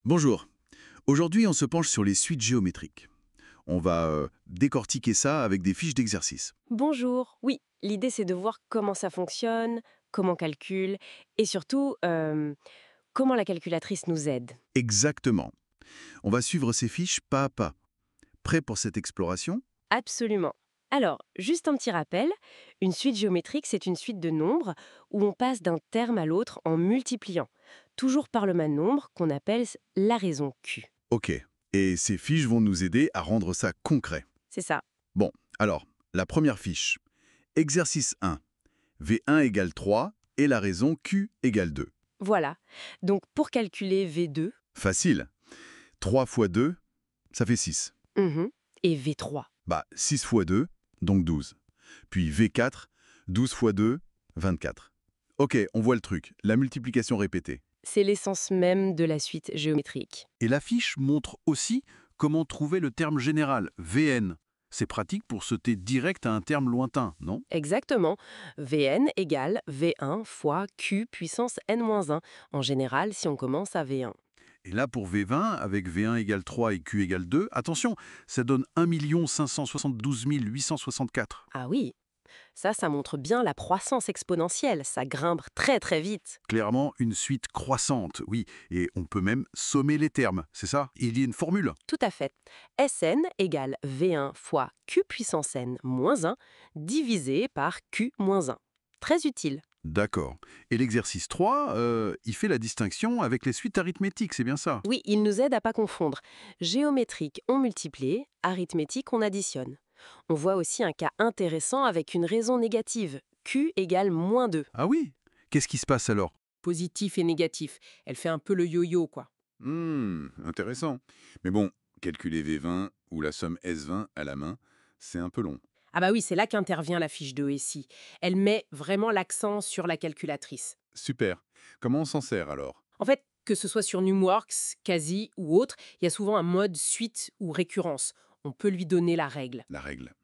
Bonjour. Aujourd'hui, on se penche sur les suites géométriques. On va décortiquer ça avec des fiches d'exercice. Bonjour. Oui, l'idée c'est de voir comment ça fonctionne, comment on calcule, et surtout comment la calculatrice nous aide. Exactement. On va suivre ces fiches pas à pas. Prêt pour cette exploration? Absolument. Alors, juste un petit rappel, une suite géométrique, c'est une suite de nombres où on passe d'un terme à l'autre en multipliant, toujours par le même nombre qu'on appelle la raison Q. Ok. Et ces fiches vont nous aider à rendre ça concret. C'est ça. Bon, alors, la première fiche. Exercice 1. V1 égale 3 et la raison Q égale 2. Voilà. Donc, pour calculer V2 Facile. 3 fois 2, ça fait 6. et V3, 6 fois 2, donc 12. Puis V4, 12 fois 2, 24. Ok, on voit le truc, la multiplication répétée. c'est l'essence même de la suite géométrique. Et la fiche montre aussi comment trouver le terme général, Vn. C'est pratique pour sauter direct à un terme lointain, non? Exactement. Vn égale V1 fois Q puissance n-1, en général si on commence à V1. Et là, pour V20, avec V1 égale 3 et Q égale 2, attention, ça donne 1 572 864. Ah oui, ça montre bien la croissance exponentielle, ça grimpe très très vite. Clairement, une suite croissante, oui. Et on peut même sommer les termes, c'est ça? Il y a une formule. Tout à fait. Sn égale V1 fois Q puissance n-1 divisé par Q-1. Très utile. D'accord. Et l'exercice 3, il fait la distinction avec les suites arithmétiques, c'est bien ça? Oui, il nous aide à pas confondre. Géométrique, on multiplie, arithmétique, on additionne. On voit aussi un cas intéressant avec une raison négative. Q égale -2. Ah oui? Qu'est-ce qui se passe alors? Positif et négatif. Elle fait un peu le yo-yo, quoi. Intéressant. Mais bon, calculer V20 ou la somme S20 à la main, c'est un peu long. Ah bah oui, c'est là qu'intervient la fiche de ici. Elle met vraiment l'accent sur la calculatrice. Super. Comment on s'en sert alors? En fait, que ce soit sur Numworks, Casi ou autre, il y a souvent un mode suite ou récurrence. On peut lui donner la règle. La règle.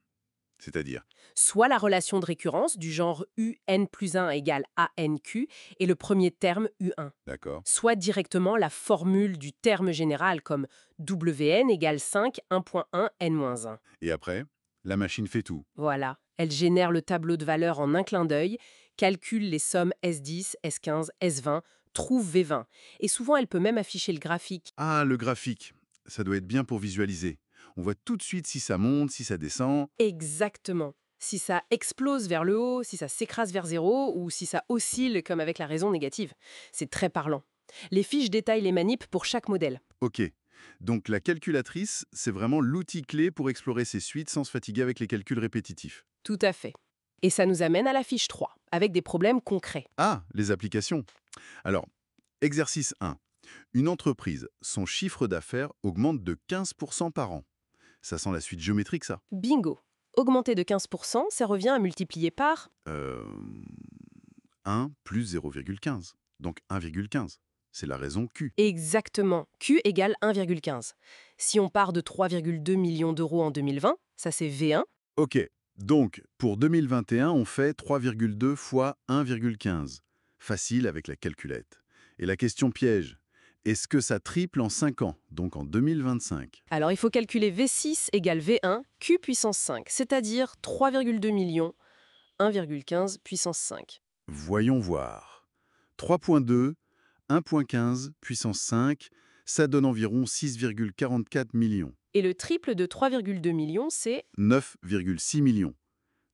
C'est-à-dire? Soit la relation de récurrence du genre UN plus 1 égale ANQ et le premier terme U1. D'accord. Soit directement la formule du terme général comme WN égale 5 1.1 N-1. Et après, la machine fait tout. Voilà, elle génère le tableau de valeurs en un clin d'œil, calcule les sommes S10, S15, S20, trouve V20. Et souvent, elle peut même afficher le graphique. Ah, le graphique. Ça doit être bien pour visualiser. On voit tout de suite si ça monte, si ça descend. Exactement. Si ça explose vers le haut, si ça s'écrase vers zéro, ou si ça oscille comme avec la raison négative. C'est très parlant. Les fiches détaillent les manips pour chaque modèle. Ok. Donc la calculatrice, c'est vraiment l'outil clé pour explorer ces suites sans se fatiguer avec les calculs répétitifs. Tout à fait. Et ça nous amène à la fiche 3, avec des problèmes concrets. Ah, les applications. Alors, exercice 1. Une entreprise, son chiffre d'affaires augmente de 15% par an. Ça sent la suite géométrique, ça. Bingo. Augmenter de 15%, ça revient à multiplier par... Euh, 1 plus 0,15. Donc 1,15. C'est la raison Q. Exactement. Q égale 1,15. Si on part de 3,2 millions d'euros en 2020, ça c'est V1. Ok. Donc, pour 2021, on fait 3,2 fois 1,15. Facile avec la calculette. Et la question piège, est-ce que ça triple en 5 ans, donc en 2025? Alors il faut calculer V6 égale V1, Q puissance 5, c'est-à-dire 3,2 millions, 1,15 puissance 5. Voyons voir. 3,2, 1,15 puissance 5, ça donne environ 6,44 millions. Et le triple de 3,2 millions, c'est... 9,6 millions.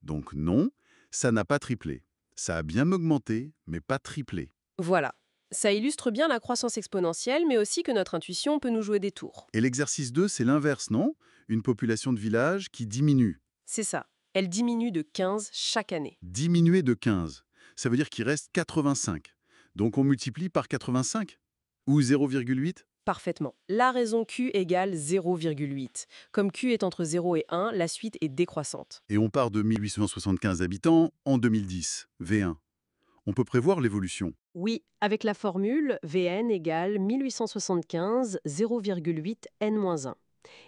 Donc non, ça n'a pas triplé. Ça a bien augmenté, mais pas triplé. Voilà. Ça illustre bien la croissance exponentielle, mais aussi que notre intuition peut nous jouer des tours. Et l'exercice 2, c'est l'inverse, non? Une population de village qui diminue. C'est ça. Elle diminue de 15 chaque année. Diminuer de 15, ça veut dire qu'il reste 85. Donc on multiplie par 85? Ou 0,8? Parfaitement. La raison Q égale 0,8. Comme Q est entre 0 et 1, la suite est décroissante. Et on part de 1875 habitants en 2010, V1. On peut prévoir l'évolution. Oui, avec la formule Vn égale 1875 0,8 n-1.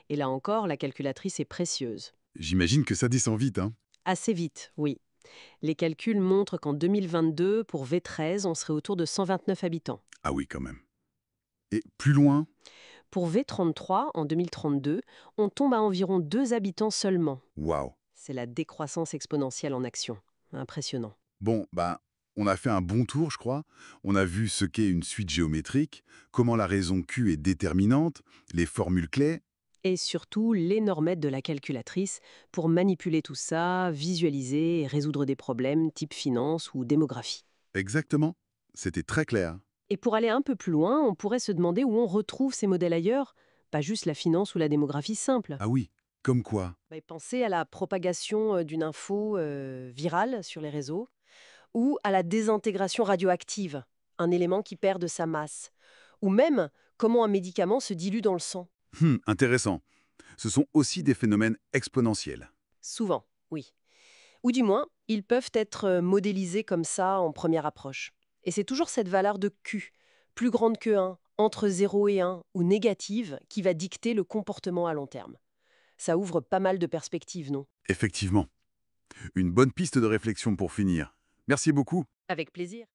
Et là encore, la calculatrice est précieuse. J'imagine que ça descend vite, hein? Assez vite, oui. Les calculs montrent qu'en 2022, pour V13, on serait autour de 129 habitants. Ah oui, quand même. Et plus loin? Pour V33, en 2032, on tombe à environ 2 habitants seulement. Waouh. C'est la décroissance exponentielle en action. Impressionnant. Bon, on a fait un bon tour, je crois. On a vu ce qu'est une suite géométrique, comment la raison Q est déterminante, les formules clés. Et surtout, l'énormette de la calculatrice pour manipuler tout ça, visualiser et résoudre des problèmes type finance ou démographie. Exactement. C'était très clair. Et pour aller un peu plus loin, on pourrait se demander où on retrouve ces modèles ailleurs, pas juste la finance ou la démographie simple. Ah oui, comme quoi? Et pensez à la propagation d'une info virale sur les réseaux, ou à la désintégration radioactive, un élément qui perd de sa masse, ou même comment un médicament se dilue dans le sang. Intéressant. Ce sont aussi des phénomènes exponentiels. Souvent, oui. Ou du moins, ils peuvent être modélisés comme ça en première approche. Et c'est toujours cette valeur de Q, plus grande que 1, entre 0 et 1, ou négative, qui va dicter le comportement à long terme. Ça ouvre pas mal de perspectives, non? Effectivement. Une bonne piste de réflexion pour finir. Merci beaucoup. Avec plaisir.